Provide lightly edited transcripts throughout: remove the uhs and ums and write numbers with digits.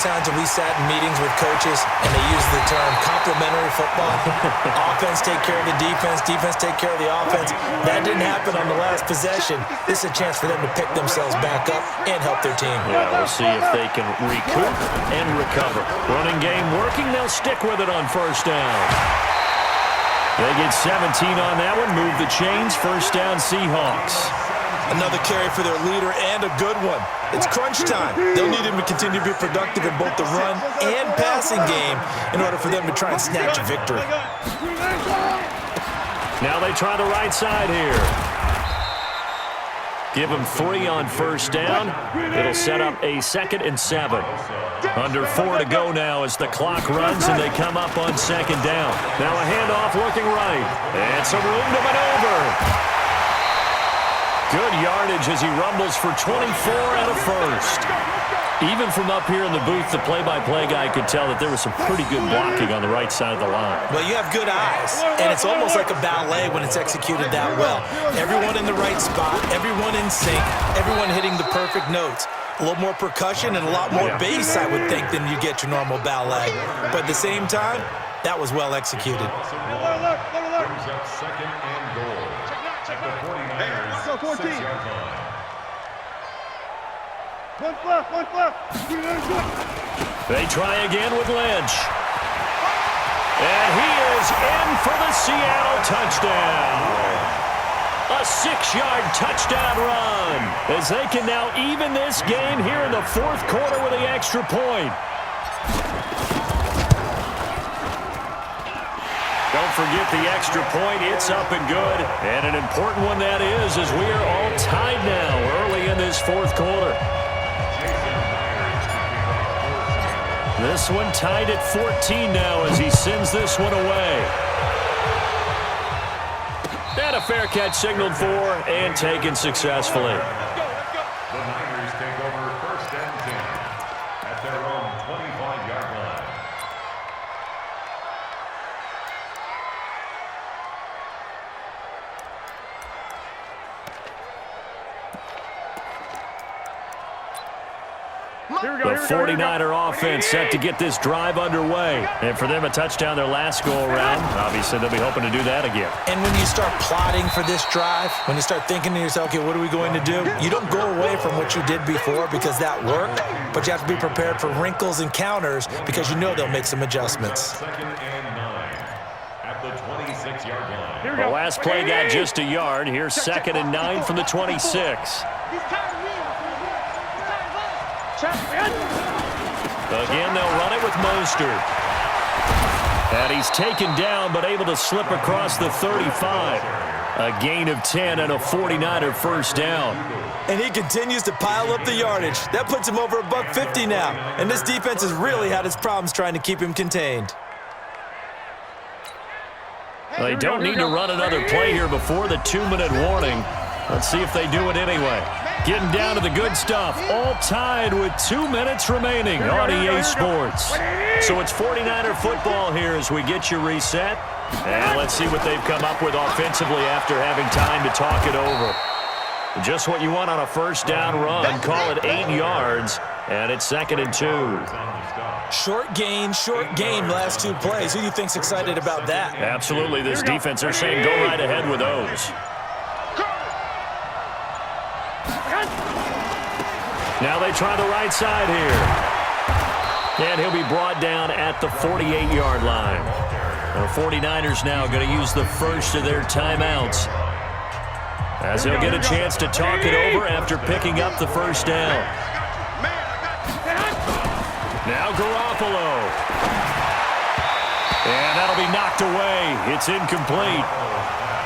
Times when we sat in meetings with coaches and they use the term complementary football. Offense take care of the defense, defense take care of the offense. That didn't happen on the last possession. This is a chance for them to pick themselves back up and help their team. Yeah, we'll see if they can recoup and recover. Running game working, they'll stick with it on first down. They get 17 on that one, move the chains, first down Seahawks. Another carry for their leader and a good one. It's crunch time. They'll need him to continue to be productive in both the run and passing game in order for them to try and snatch a victory. Now they try the right side here. Give him 3 on first down. It'll set up a 2nd and 7. Under 4 to go now as the clock runs and they come up on 2nd down. Now a handoff looking right. And some room to maneuver. Good yardage as he rumbles for 24 and a first. Even from up here in the booth, the play-by-play guy could tell that there was some pretty good blocking on the right side of the line. Well, you have good eyes, and it's almost like a ballet when it's executed that well. Everyone in the right spot, everyone in sync, everyone hitting the perfect notes. A little more percussion and a lot more bass, I would think, than you get your normal ballet. But at the same time, that was well executed. Second and goal. At the 49ers, 6-yard line. One flip. They try again with Lynch. And he is in for the Seattle touchdown. A 6-yard touchdown run as they can now even this game here in the 4th quarter with the extra point. Don't forget the extra point. It's up and good. And an important one that is, as we are all tied now early in this 4th quarter. This one tied at 14 now as he sends this one away. And a fair catch signaled for and taken successfully. The Niners take over 1st and 10 at their own 25-yard line. The 49er offense set to get this drive underway. And for them, a touchdown their last go-around. Obviously, they'll be hoping to do that again. And when you start plotting for this drive, when you start thinking to yourself, okay, what are we going to do? You don't go away from what you did before because that worked, but you have to be prepared for wrinkles and counters because you know they'll make some adjustments. 2nd and 9 at the 26-yard line. The last play got just a yard. Here's 2nd and 9 from the 26. Again, they'll run it with Mostert. And he's taken down, but able to slip across the 35. A gain of 10 and a 49er first down. And he continues to pile up the yardage. That puts him over $150 now. And this defense has really had its problems trying to keep him contained. They don't need to run another play here before the 2-minute warning. Let's see if they do it anyway. Getting down to the good stuff. All tied with 2 minutes remaining on EA Sports. So it's 49er football here as we get you reset. And let's see what they've come up with offensively after having time to talk it over. Just what you want on a first down run. Call it 8 yards. And it's 2nd and 2. Short gain last 2 plays. Who do you think's excited about that? Absolutely. This defense, they're saying go right ahead with those. Now they try the right side here. And he'll be brought down at the 48-yard line. The 49ers now going to use the first of their timeouts as he'll get a chance to talk it over after picking up the first down. Now Garoppolo. And that'll be knocked away. It's incomplete.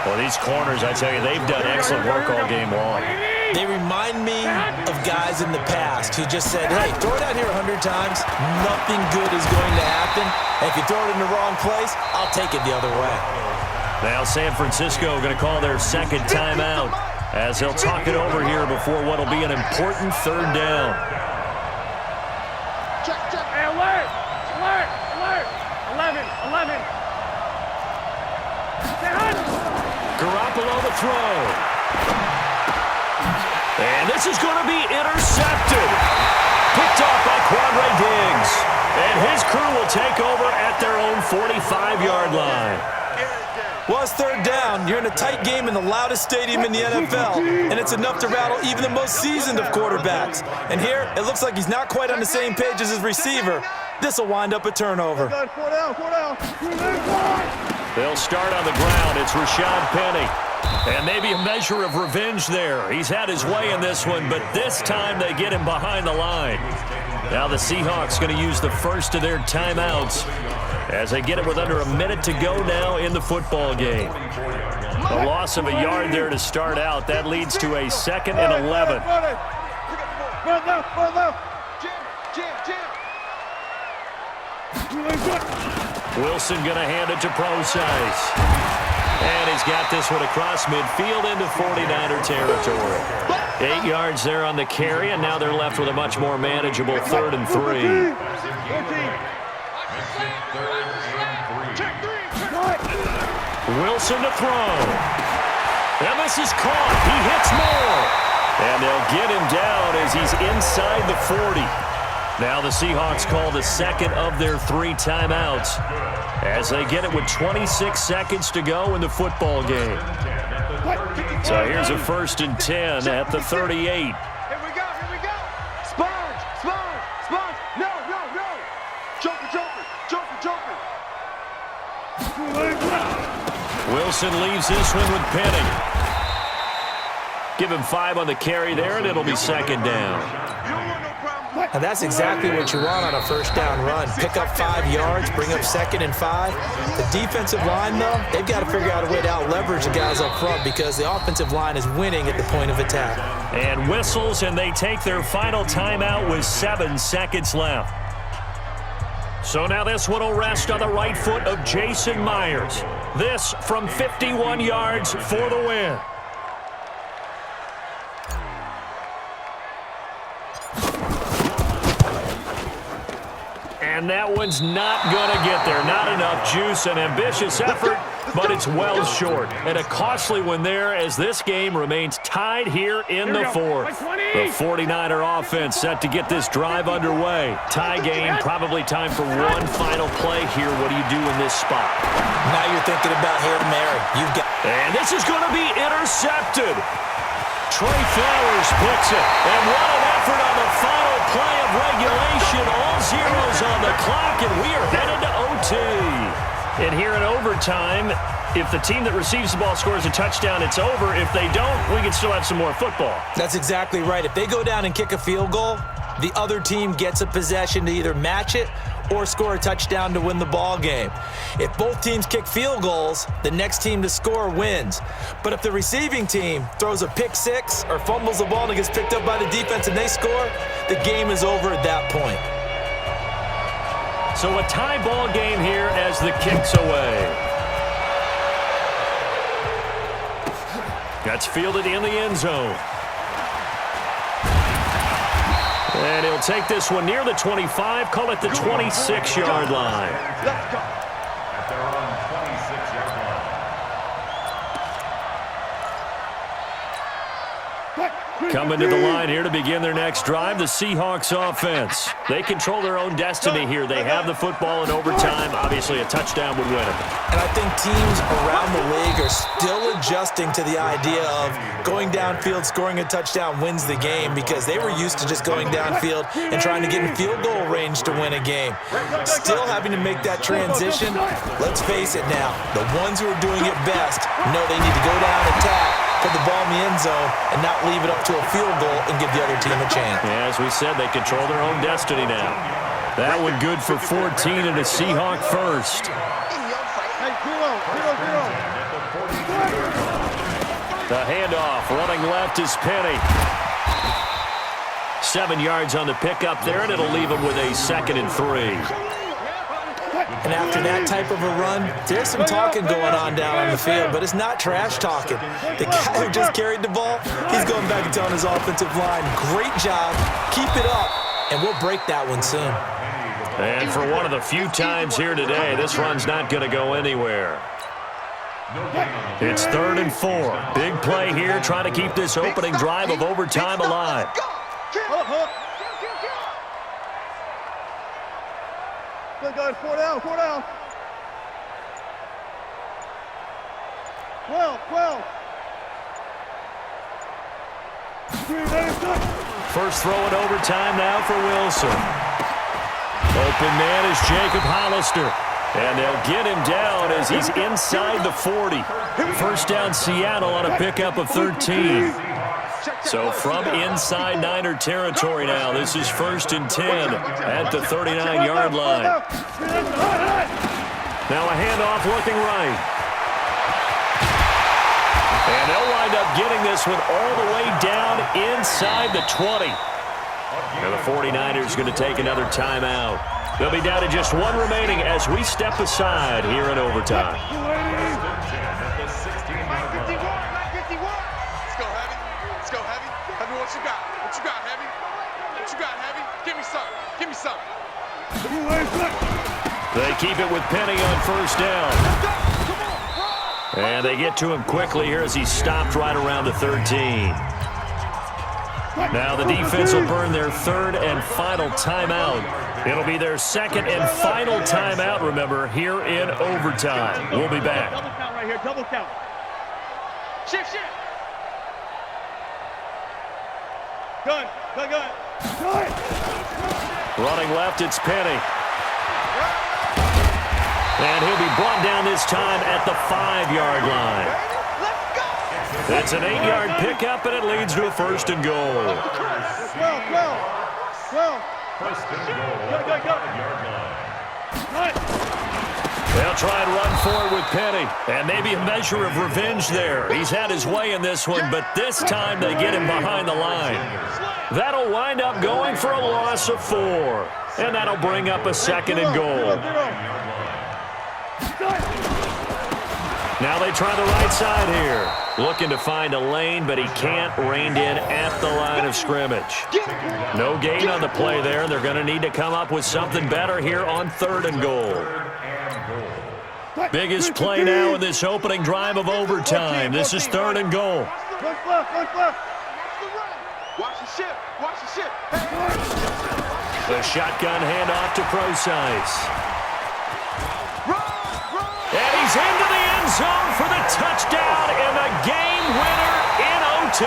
Well, these corners, I tell you, they've done excellent work all game long. They remind me of guys in the past who just said, hey, throw it out here 100 times. Nothing good is going to happen. And if you throw it in the wrong place, I'll take it the other way. Now San Francisco going to call their 2nd timeout as they'll talk it over here before what will be an important 3rd down. Check. Hey, alert. 11. Garoppolo the throw. And this is going to be intercepted. Picked off by Quandre Diggs. And his crew will take over at their own 45-yard line. Well, it's third down. You're in a tight game in the loudest stadium in the NFL, and it's enough to rattle even the most seasoned of quarterbacks. And here, it looks like he's not quite on the same page as his receiver. This will wind up a turnover. They'll start on the ground. It's Rashad Penny. And maybe a measure of revenge there. He's had his way in this one, but this time they get him behind the line. Now the Seahawks going to use the first of their timeouts as they get it with under a minute to go now in the football game. A loss of a yard there to start out. That leads to a 2nd and 11. Wilson going to hand it to Procise. And he's got this one across midfield into 49er territory. 8 yards there on the carry, and now they're left with a much more manageable 3rd and 3. Wilson to throw. And this is caught. He hits more. And they'll get him down as he's inside the 40. Now the Seahawks call the second of their 3 timeouts as they get it with 26 seconds to go in the football game. So here's a 1st and 10 at the 38. Here we go. Sponge. No. Joker. Wilson leaves this one with Penny. Give him 5 on the carry there, and it'll be 2nd down. And that's exactly what you want on a first down run. Pick up 5 yards, bring up 2nd and 5. The defensive line, though, they've got to figure out a way to out-leverage the guys up front because the offensive line is winning at the point of attack. And whistles, and they take their final timeout with 7 seconds left. So now this one will rest on the right foot of Jason Myers. This from 51 yards for the win. And that one's not going to get there. Not enough juice. An ambitious effort, but it's well short. And a costly one there as this game remains tied here in the 4th. The 49er offense set to get this drive underway. Tie game, probably time for one final play here. What do you do in this spot? Now you're thinking about Hail Mary. And this is going to be intercepted. Trey Flowers picks it. And what an effort on the final play of regulation. All zeros on the clock, and we are headed to OT. And here in overtime, if the team that receives the ball scores a touchdown, it's over. If they don't, we can still have some more football. That's exactly right. If they go down and kick a field goal, the other team gets a possession to either match it or score a touchdown to win the ball game. If both teams kick field goals, the next team to score wins. But if the receiving team throws a pick 6 or fumbles the ball and it gets picked up by the defense and they score, the game is over at that point. So a tie ball game here as the kick's away. That's fielded in the end zone. And he'll take this one near the 25, call it the 26-yard line. Let's go. At their own 26-yard line. Coming to the line here to begin their next drive, the Seahawks offense. They control their own destiny here. They have the football in overtime. Obviously, a touchdown would win it. And I think teams around the league are still adjusting to the idea of going downfield, scoring a touchdown wins the game because they were used to just going downfield and trying to get in field goal range to win a game. Still having to make that transition. Let's face it now, the ones who are doing it best know they need to go down, attack, put the ball in the end zone, and not leave it up to a field goal and give the other team a chance. Yeah, as we said, they control their own destiny now. That one good for 14 and a Seahawk first. The handoff, running left is Penny. 7 yards on the pickup there, and it'll leave him with a 2nd and 3. And after that type of a run, there's some talking going on down on the field, but it's not trash talking. The guy who just carried the ball, he's going back and telling his offensive line, great job, keep it up, and we'll break that one soon. And for one of the few times here today, this run's not going to go anywhere. It's 3rd and 4. Big play here, trying to keep this opening drive of overtime alive. Good, good. 4 down, 4 down. 12, 12. First throw in overtime now for Wilson. Open man is Jacob Hollister. And they'll get him down as he's inside the 40. First down Seattle on a pickup of 13. So from inside Niner territory now, this is 1st and 10 at the 39-yard line. Now a handoff looking right. And they'll wind up getting this one all the way down inside the 20. And the 49ers going to take another timeout. They'll be down to just one remaining as we step aside here in overtime. Let's go, Heavy. Let's go, Heavy. Heavy, what you got? What you got, Heavy? What you got, Heavy? Give me some. Give me some. They keep it with Penny on first down. And they get to him quickly here as he stopped right around the 13. Now the defense will burn their 3rd and final timeout. It'll be their 2nd and final timeout, remember, here in overtime. We'll be back. Double count right here, double count. Shift, shift. Gun, gun, gun. Running left, it's Penny. And he'll be brought down this time at the 5-yard line. It's an 8-yard pickup, and it leads to a 1st and goal. 12, 12. First and goal at the 5-yard line. They'll try and run forward with Penny. And maybe a measure of revenge there. He's had his way in this one, but this time they get him behind the line. That'll wind up going for a loss of 4. And that'll bring up a 2nd and goal. Now they try the right side here. Looking to find a lane, but he can't. Reined in at the line of scrimmage. No gain on the play there. They're going to need to come up with something better here on 3rd and goal. Biggest play now in this opening drive of overtime. This is 3rd and goal. Look left, look left. Watch the ship, watch the ship. The shotgun handoff to Procise. And he's into the end zone for the touchdown and the game winner in OT.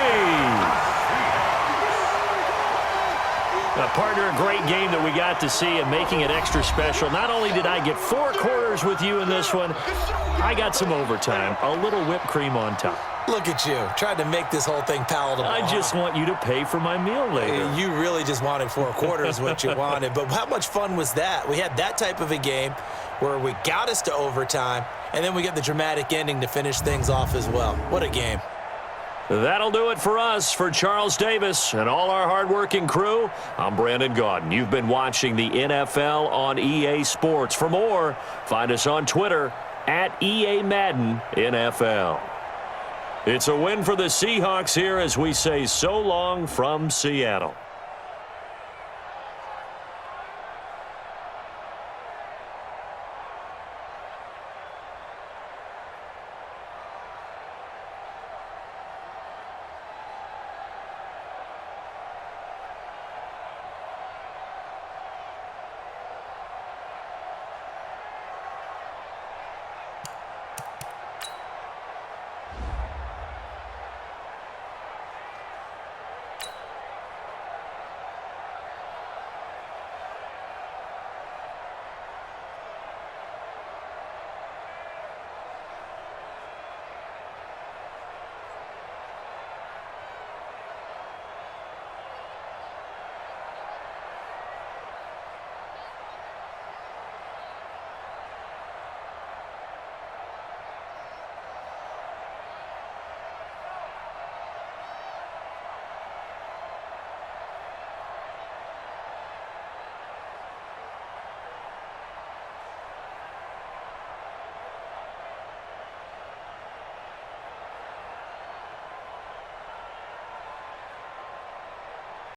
Now, partner, a great game that we got to see and making it extra special. Not only did I get 4 quarters with you in this one, I got some overtime, a little whipped cream on top. Look at you, trying to make this whole thing palatable. I just want you to pay for my meal later. You really just wanted 4 quarters, what you wanted. But how much fun was that? We had that type of a game where we got us to overtime, and then we get the dramatic ending to finish things off as well. What a game. That'll do it for us. For Charles Davis and all our hardworking crew, I'm Brandon Gaudin. You've been watching the NFL on EA Sports. For more, find us on Twitter at EA Madden NFL. It's a win for the Seahawks here as we say so long from Seattle.